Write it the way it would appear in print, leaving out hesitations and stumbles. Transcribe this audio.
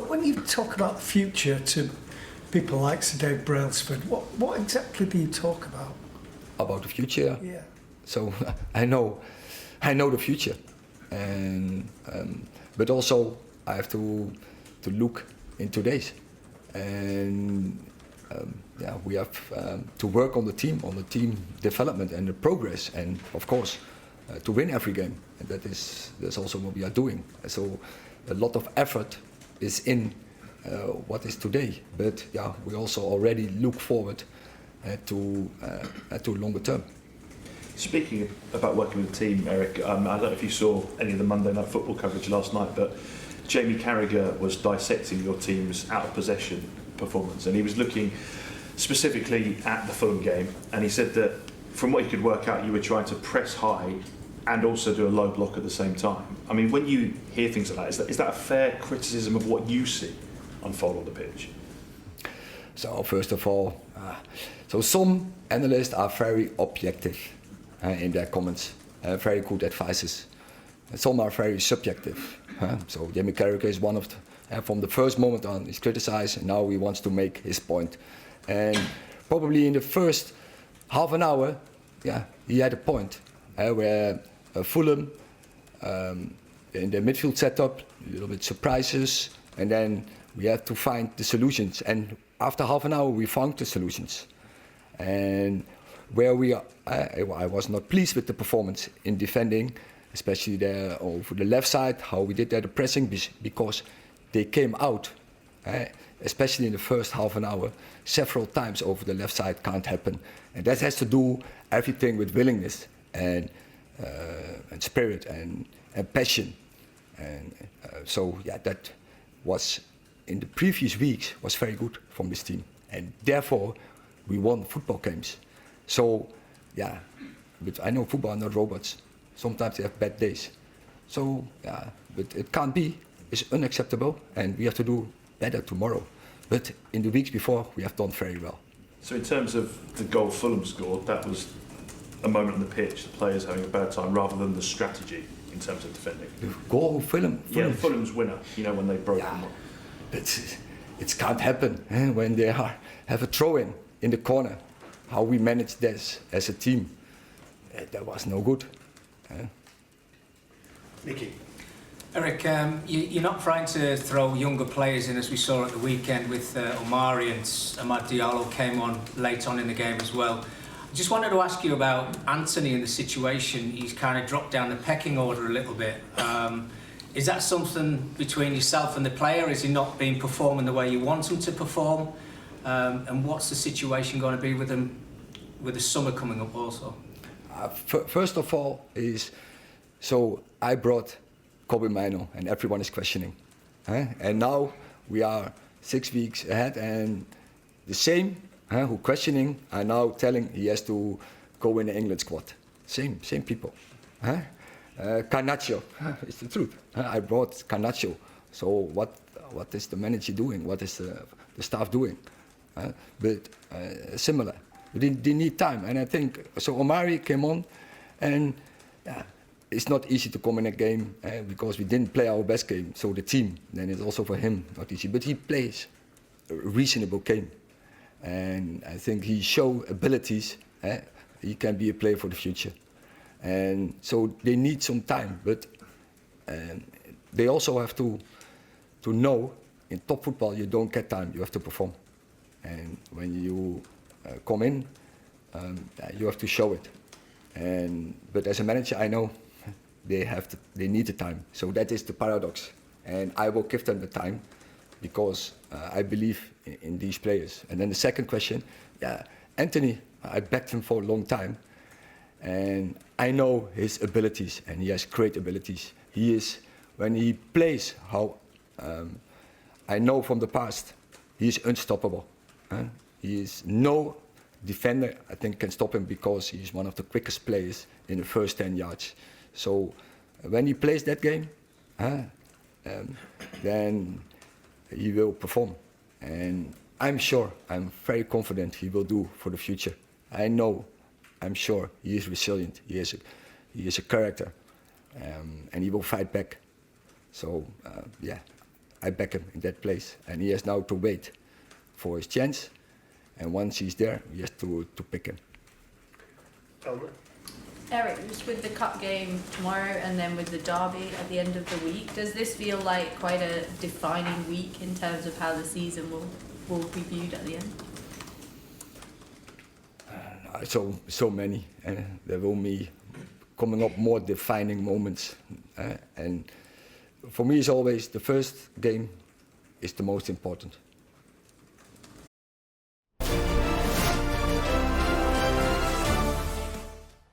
when you talk about the future to people like Sir Dave Brailsford, what exactly do you talk about? About the future? Yeah. So I know the future, and but also I have to look in today's, and we have to work on the team development and the progress, and of course to win every game, and that's also what we are doing. So a lot of effort is in what is today, but yeah, we also already look forward to longer term. Speaking about working with the team, Erik, I don't know if you saw any of the Monday Night Football coverage last night, but Jamie Carragher was dissecting your team's out of possession performance, and he was looking specifically at the Fulham game, and he said that from what he could work out, you were trying to press high and also do a low block at the same time. I mean, when you hear things like that, is that a fair criticism of what you see unfold on the pitch? So first of all, so some analysts are very objective in their comments, very good advices. And some are very subjective. So Jamie Carragher is one of the, from the first moment on, he's criticized, and now he wants to make his point. And probably in the first half an hour, he had a point where Fulham in the midfield setup, a little bit surprises, and then we had to find the solutions. And after half an hour, we found the solutions. And where we are, I was not pleased with the performance in defending, especially there over the left side, how we did that, the pressing, because they came out, especially in the first half an hour, several times over the left side. Can't happen. And that has to do everything with willingness and spirit and passion. And so that was in the previous weeks was very good from this team, and therefore we won football games. So but I know football are not robots. Sometimes they have bad days. So but it can't be. It's unacceptable, and we have to do better tomorrow. But in the weeks before, we have done very well. So in terms of the goal Fulham scored, that was a moment on the pitch, the players having a bad time, rather than the strategy in terms of defending. The goal Fulham? Yeah, Fulham's winner, when they broke them up. But it can't happen when they have a throw-in in the corner. How we managed this as a team, that was no good. Nicky. Erik, you're not trying to throw younger players in, as we saw at the weekend with Omari, and Amad Diallo came on late on in the game as well. I just wanted to ask you about Antony and the situation. He's kind of dropped down the pecking order a little bit. Is that something between yourself and the player? Is he not been performing the way you want him to perform? And what's the situation going to be with him with the summer coming up also? First of all, so I brought Kobe Mino, and everyone is questioning. And now we are 6 weeks ahead, and the same who questioning are now telling he has to go in the England squad. Same people. Garnacho, it's the truth. I brought Garnacho. So what is the manager doing? What is the staff doing? But similar. They need time, and I think so. Omari came on, and it's not easy to come in a game because we didn't play our best game. So the team, then it's also for him not easy. But he plays a reasonable game, and I think he showed abilities. He can be a player for the future, and so they need some time. But they also have to know in top football you don't get time. You have to perform, and when you come in, you have to show it. But as a manager, I know they need the time. So that is the paradox, and I will give them the time because I believe in these players. And then the second question, Antony, I backed him for a long time, and I know his abilities, and he has great abilities. He is, when he plays, how I know from the past, he is unstoppable. He is no defender, I think, can stop him because he is one of the quickest players in the first 10 yards. So when he plays that game, then he will perform. And I'm very confident he will do for the future. I'm sure he is resilient. He is a character, and he will fight back. So I back him in that place, and he has now to wait for his chance, and once he's there, he has to pick him. Erik, just with the cup game tomorrow and then with the derby at the end of the week, does this feel like quite a defining week in terms of how the season will be viewed at the end? So many. There will be coming up more defining moments, and for me, it's always the first game is the most important.